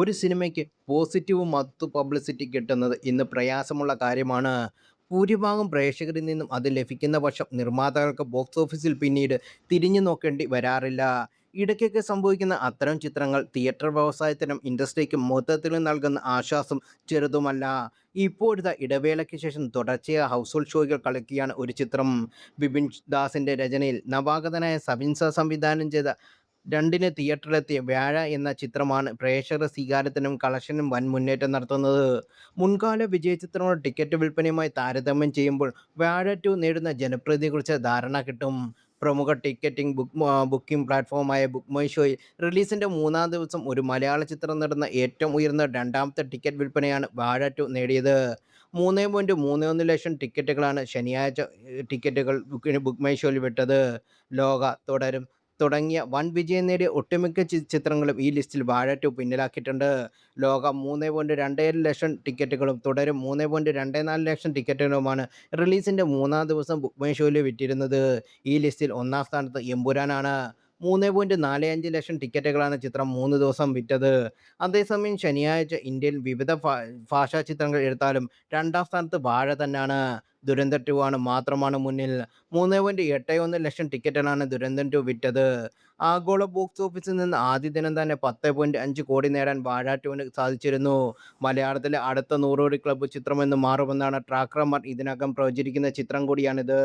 ഒരു സിനിമയ്ക്ക് positive publicity കിട്ടുന്നത് ഇന്ന് പ്രയാസമുള്ള കാര്യമാണ്. ഭൂരിഭാഗം പ്രേക്ഷകരിൽ നിന്നും അത് ലഭിക്കുന്ന പക്ഷം നിർമ്മാതാക്കൾക്ക് ബോക്സ് ഓഫീസിൽ പിന്നീട് തിരിഞ്ഞു നോക്കേണ്ടി വരാറില്ല. ഇടയ്ക്കൊക്കെ സംഭവിക്കുന്ന അത്തരം ചിത്രങ്ങൾ തിയേറ്റർ വ്യവസായത്തിനും ഇൻഡസ്ട്രിക്കും മൊത്തത്തിൽ നൽകുന്ന ആശ്വാസം ചെറുതുമല്ല. ഇപ്പോഴത്തെ ഇടവേളയ്ക്ക് ശേഷം തുടർച്ചയായ ഹൗസ് ഷോകൾ കളിക്കുകയാണ് ഒരു ചിത്രം. ബിപിൻ ദാസിന്റെ രചനയിൽ നവാഗതനായ സബിൻസ സംവിധാനം ചെയ്ത രണ്ടിന് തിയേറ്ററിലെത്തിയ വ്യാഴ എന്ന ചിത്രമാണ് പ്രേക്ഷക സ്വീകാര്യത്തിനും കളക്ഷനും വൻ മുന്നേറ്റം നടത്തുന്നത്. മുൻകാല വിജയചിത്രങ്ങളുടെ ടിക്കറ്റ് വിൽപ്പനയുമായി താരതമ്യം ചെയ്യുമ്പോൾ വ്യാഴ 2 നേടുന്ന ജനപ്രീതിയെക്കുറിച്ച് ധാരണ കിട്ടും. പ്രമുഖ ടിക്കറ്റിംഗ് ബുക്കിംഗ് പ്ലാറ്റ്ഫോമായ ബുക്ക് മൈ ഷോയിൽ റിലീസിൻ്റെ മൂന്നാം ദിവസം ഒരു മലയാള ചിത്രം നേടുന്ന ഏറ്റവും ഉയർന്ന രണ്ടാമത്തെ ടിക്കറ്റ് വിൽപ്പനയാണ് വാഴ 2 നേടിയത്. 3.31 ലക്ഷം ടിക്കറ്റുകളാണ് ശനിയാഴ്ച ടിക്കറ്റുകൾ ബുക്ക് മൈ ഷോയിൽ വിറ്റത്. ലോക, തുടരും തുടങ്ങിയ വൻ വിജയം നേടിയ ഒട്ടുമിക്ക ചിത്രങ്ങളും ഈ ലിസ്റ്റിൽ വാഴ 2 പിന്നിലാക്കിയിട്ടുണ്ട്. ലോകം 3.27 ലക്ഷം ടിക്കറ്റുകളും തുടരും 3.24 ലക്ഷം ടിക്കറ്റുകളുമാണ് റിലീസിൻ്റെ മൂന്നാം ദിവസം ബുക്ക് മൈ ഷോയിൽ വിറ്റിരുന്നത്. ഈ ലിസ്റ്റിൽ ഒന്നാം സ്ഥാനത്ത് എമ്പുരാനാണ്. 3.45 ലക്ഷം ടിക്കറ്റുകളാണ് ചിത്രം 3 ദിവസം വിറ്റത്. അതേസമയം ശനിയാഴ്ച ഇന്ത്യയിൽ വിവിധ ഭാഷാ ചിത്രങ്ങൾ എടുത്താലും രണ്ടാം സ്ഥാനത്ത് വാഴ തന്നെയാണ്. ദുരന്തർ 2 മാത്രമാണ് മുന്നിൽ. 3.81 ലക്ഷം ടിക്കറ്റുകളാണ് ദുരന്തർ 2 വിറ്റത്. ആഗോള ബോക്സ് ഓഫീസിൽ നിന്ന് ആദ്യ ദിനം തന്നെ 10.5 കോടി നേടാൻ വാഴ 2-ന് സാധിച്ചിരുന്നു. മലയാളത്തിലെ അടുത്ത 100 കോടി ക്ലബ്ബ് ചിത്രമെന്ന് മാറുമെന്നാണ് ട്രാക്കർമാർ ഇതിനകം പ്രവചിക്കുന്ന ചിത്രം കൂടിയാണിത്.